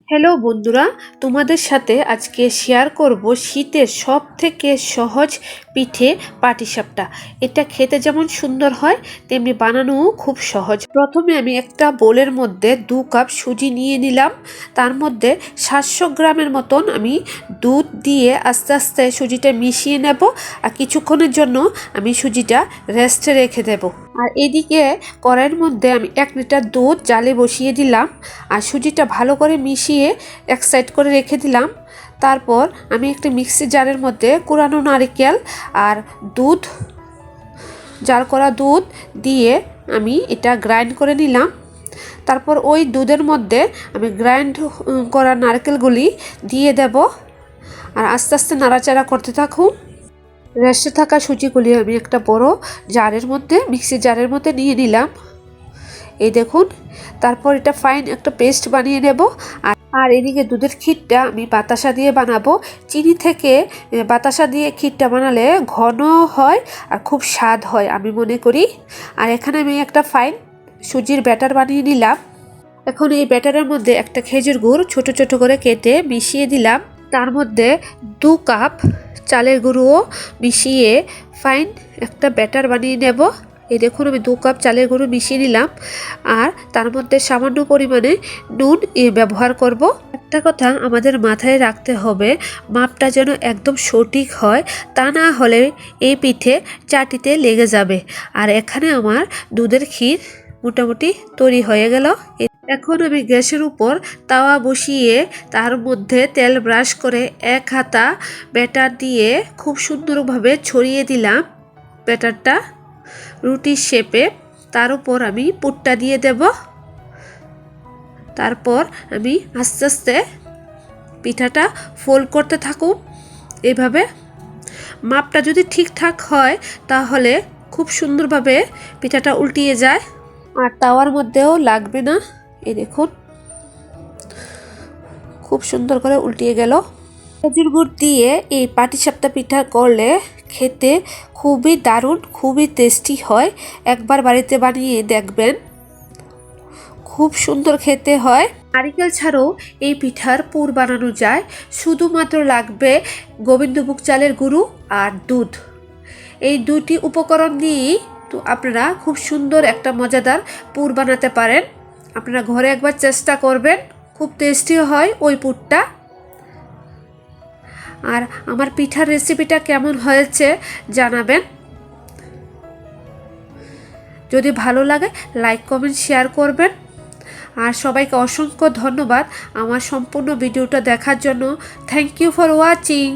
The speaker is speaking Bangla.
হ্যালো বন্ধুরা, তোমাদের সাথে আজকে শেয়ার করব শীতের সব থেকে সহজ পিঠে পাটিসাপটা। এটা খেতে যেমন সুন্দর হয় তেমনি বানানোও খুব সহজ। প্রথমে আমি একটা বোলের মধ্যে 2 কাপ সুজি নিয়ে নিলাম। তার মধ্যে 700 গ্রামের মতন আমি দুধ দিয়ে আস্তে আস্তে সুজিটা মিশিয়ে নেব। আর কিছুক্ষণের জন্য আমি সুজিটা রেস্টে রেখে দেব। আর এদিকে কড়াইয়ের মধ্যে আমি 1 লিটার দুধ জালে বসিয়ে দিলাম আর সুজিটা ভালো করে মিশিয়ে এক সাইড করে রেখে দিলাম। তারপর আমি একটা মিক্সি জারের মধ্যে কুড়ানো নারকেল আর দুধ জার করা দুধ দিয়ে আমি এটা গ্রাইন্ড করে নিলাম। তারপর ওই দুধের মধ্যে আমি গ্রাইন্ড করা নারকেলগুলি দিয়ে দেব আর আস্তে আস্তে নাড়াচাড়া করতে থাকুন। রেস্টে থাকা সুজিগুলি আমি একটা বড় জারের মধ্যে মিক্সি জারের মধ্যে নিয়ে নিলাম। এই দেখুন, তারপর এটা ফাইন একটা পেস্ট বানিয়ে নেব। আর এদিকে দুধের ক্ষীরটা আমি বাতাসা দিয়ে বানাবো। চিনি থেকে বাতাসা দিয়ে ক্ষীরটা বানালে ঘন হয় আর খুব স্বাদ হয় আমি মনে করি। আর এখানে আমি একটা ফাইন সুজির ব্যাটার বানিয়ে নিলাম। এখন এই ব্যাটারের মধ্যে একটা খেজুর গুড় ছোট ছোট করে কেটে মিশিয়ে দিলাম। তার মধ্যে 2 কাপ চালের গুঁড়ো মিশিয়ে ফাইন একটা ব্যাটার বানিয়ে নেব। এই দেখুন, আমি 2 কাপ চালের গুঁড়ো মিশিয়ে নিলাম আর তার মধ্যে সামান্য পরিমাণে নুন ব্যবহার করব। একটা কথা আমাদের মাথায় রাখতে হবে, মাপটা যেন একদম সঠিক হয়, তা না হলে এই পিঠে চাটিতে লেগে যাবে। আর এখানে আমার দুধের ক্ষীর মোটামুটি তৈরি হয়ে গেল। এখন আমি গ্যাসের উপর তাওয়া বসিয়ে তার মধ্যে তেল ব্রাশ করে 1 হাতা ব্যাটার দিয়ে খুব সুন্দরভাবে ছড়িয়ে দিলাম ব্যাটারটা রুটির শেপে। তার উপর আমি পুরটা দিয়ে দেব। তারপর আমি আস্তে আস্তে পিঠাটা ফোল্ড করতে থাকুন। এভাবে মাপটা যদি ঠিকঠাক হয় তাহলে খুব সুন্দরভাবে পিঠাটা উল্টিয়ে যায় আর তাওয়ার মধ্যেও লাগবে না। এই দেখুন, খুব সুন্দর করে উল্টিয়ে গেল। খেজুর গুড় দিয়ে এই পাটিসাপটা পিঠা করলে খেতে খুবই দারুণ, খুবই টেস্টি হয়। একবার বাড়িতে বানিয়ে দেখবেন, খুব সুন্দর খেতে হয়। নারিকেল ছাড়াও এই পিঠার পুর বানানো যায়। শুধুমাত্র লাগবে গোবিন্দভোগ চালের গুঁড়ো আর দুধ। এই দুটি উপকরণ দিয়েই তো আপনারা খুব সুন্দর একটা মজাদার পুর বানাতে পারেন। আপনারা ঘরে একবার চেষ্টা করবেন, খুব টেস্টি হয় ওই পুরটা। আর আমার পিঠার রেসিপিটা কেমন হয়েছে জানাবেন। যদি ভালো লাগে লাইক কমেন্ট শেয়ার করবেন। আর সবাইকে অসংখ্য ধন্যবাদ আমার সম্পূর্ণ ভিডিওটা দেখার জন্য। Thank you for watching.